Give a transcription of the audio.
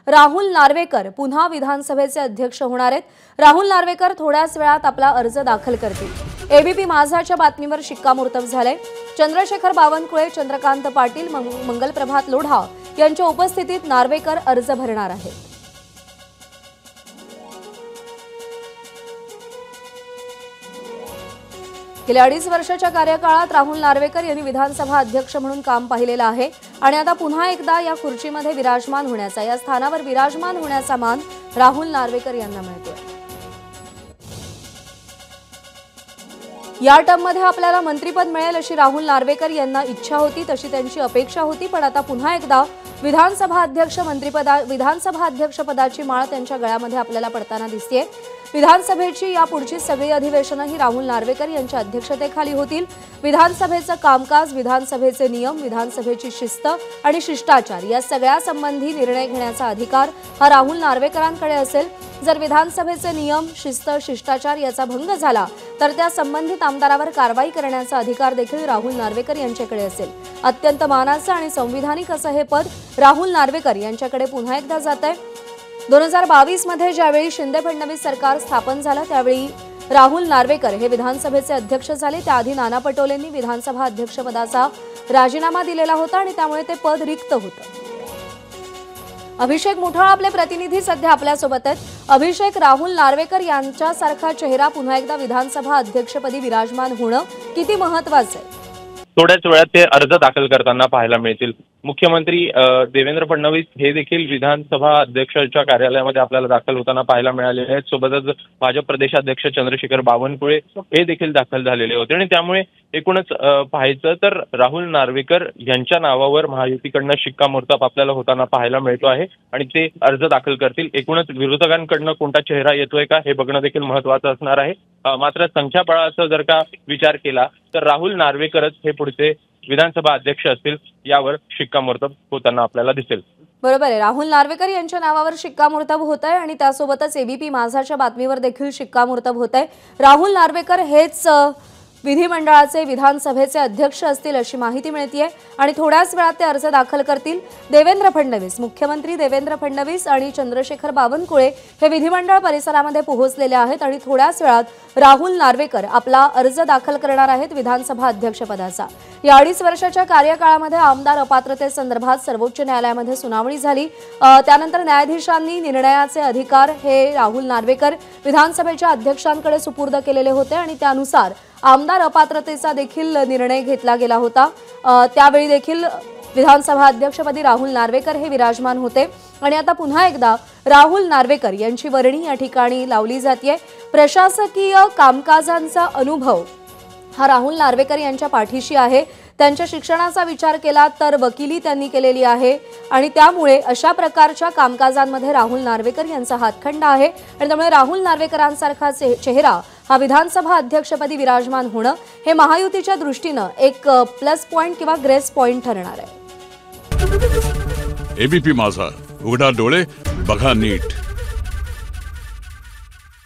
राहुल नार्वेकर पुन्हा विधानसभेचे अध्यक्ष होणार आहेत। राहुल नार्वेकर थोड्याच वेळात आपला अर्ज दाखल करतील। एबीपी माझाच्या बातमीवर शिक्कामोर्तब झाले। चंद्रशेखर बावनकुळे, चंद्रकांत पाटील, मंगलप्रभात लोढा यांच्या उपस्थितीत नार्वेकर अर्ज भरणार आहेत। गेल्या 2.5 वर्षाच्या कार्यकाळात राहुल नार्वेकर यांनी विधानसभा अध्यक्ष म्हणून काम पाहिलेलं आहे आणि आता पुन्हा एकदा या खुर्चीमध्ये विराजमान होण्याचा, या स्थानावर विराजमान होण्याचा मान राहुल नार्वेकर यांना मिळतोय। या टर्ममध्ये आपल्याला मंत्रिपद मिळेल अशी राहुल नार्वेकर यांना इच्छा होती, तशी त्यांची अपेक्षा होती, पण आता पुन्हा एकदा विधानसभा अध्यक्षपदाची माळ त्यांच्या गळ्यामध्ये आपल्याला पडताना दिसतेय। विधानसभेची या पुढची सगळी अधिवेशनं ही राहुल नार्वेकर यांच्या अध्यक्षतेखाली होतील। विधानसभेचं कामकाज, विधानसभेचे नियम, विधानसभेची शिस्त आणि शिष्टाचार या सगळ्या संबंधी निर्णय घेण्याचा अधिकार हा राहुल नार्वेकरांकडे असेल। जर विधानसभेचे नियम, शिस्त, शिष्टाचार याचा भंग झाला तर त्या संबंधित आमदारावर कारवाई करण्याचा अधिकार देखील राहुल नार्वेकर यांच्याकडे असेल। अत्यंत मानाचं आणि संविधानिक असं हे पद राहुल नार्वेकर यांच्याकडे पुन्हा एकदा जातंय। 2022 मध्ये ज्यावेळी शिंदे फडणवीस सरकार स्थापन झालं त्यावेळी राहुल नार्वेकर हे विधानसभेचे अध्यक्ष झाले। त्याआधी नाना पटोलेंनी विधानसभा अध्यक्षपदाचा राजीनामा दिलेला होता आणि त्यामुळे ते पद रिक्त होतं। अभिषेक मुठाळ आपले प्रतिनिधी सध्या आपल्यासोबत आहेत। अभिषेक, राहुल नार्वेकर यांच्यासारखा चेहरा पुन्हा एकदा विधानसभा अध्यक्षपदी विराजमान होणं किती महत्त्वाचं आहे? थोड्याच वेळात ते अर्ज दाखल करताना पाहायला मिळतील। मुख्यमंत्री देवेंद्र फडणवीस हे देखील विधानसभा अध्यक्षाच्या कार्यालयामध्ये आपल्याला दाखल होताना पाहायला मिळाले आहेत। सोबतच भाजप प्रदेशाध्यक्ष चंद्रशेखर बावनकुळे हे देखील दाखल झालेले होते आणि त्यामुळे एकूणच पाहायचं तर राहुल नार्वेकर यांच्या नावावर महायुतीकडनं शिक्कामोर्तब आपल्याला होताना पाहायला मिळतो आहे आणि ते अर्ज दाखल करतील। एकूणच विरोधकांकडनं कोणता चेहरा येतोय का हे बघणं देखील महत्त्वाचं असणार आहे। मात्र संख्याबळाचा जर का विचार केला तर राहुल नार्वेकरच हे पुढचे विधानसभा अध्यक्ष असतील यावर शिक्कामोर्तब होताना आपल्याला दिसेल। बरोबर आहे, राहुल नार्वेकर यांच्या नावावर शिक्कामोर्तब होत आहे आणि त्यासोबतच एबीपी माझाच्या बातमीवर देखील शिक्कामोर्तब होत आहे। राहुल नार्वेकर हेच विधिमंडळाचे, विधानसभेचे अध्यक्ष असतील अशी माहिती मिळतेय आणि थोड्याच वेळात ते अर्ज दाखल करतील। देवेंद्र फडणवीस, मुख्यमंत्री देवेंद्र फडणवीस आणि चंद्रशेखर बावनकुळे हे विधिमंडळ परिसरामध्ये पोहोचलेले आहेत आणि थोड्याच वेळात राहुल नार्वेकर आपला अर्ज दाखल करणार आहेत विधानसभा अध्यक्षपदाचा। या 2.5 वर्षाच्या कार्यकाळामध्ये आमदार अपात्रतेसंदर्भात सर्वोच्च न्यायालयामध्ये सुनावणी झाली। त्यानंतर न्यायाधीशांनी निर्णयाचे अधिकार हे राहुल नार्वेकर विधानसभेच्या अध्यक्षांकडे सुपूर्द केलेले होते आणि त्यानुसार आमदार अपात्रतेचा देखील निर्णय घेतला गेला होता। त्यावेळी देखील विधानसभा अध्यक्षपदी राहुल नार्वेकर हे विराजमान होते आणि आता पुन्हा एकदा राहुल नार्वेकर यांची वर्णी या ठिकाणी लावली जाते। प्रशासकीय कामकाजांचा अनुभव हा राहुल नार्वेकर यांच्या पाठीशी आहे। त्यांच्या शिक्षणाचा विचार केला तर वकिली त्यांनी केलेली आहे आणि त्यामुळे अशा प्रकारच्या कामकाजांमध्ये राहुल नार्वेकर यांचा हातखंडा आहे आणि त्यामुळे राहुल नार्वेकरांसारखा चेहरा हा विधानसभा अध्यक्षपदी विराजमान होणं हे महायुतीच्या दृष्टीनं एक प्लस पॉइंट किंवा ग्रेस पॉइंट ठरणार आहे। एबीपी माझा, उघडा डोळे बघा नीट।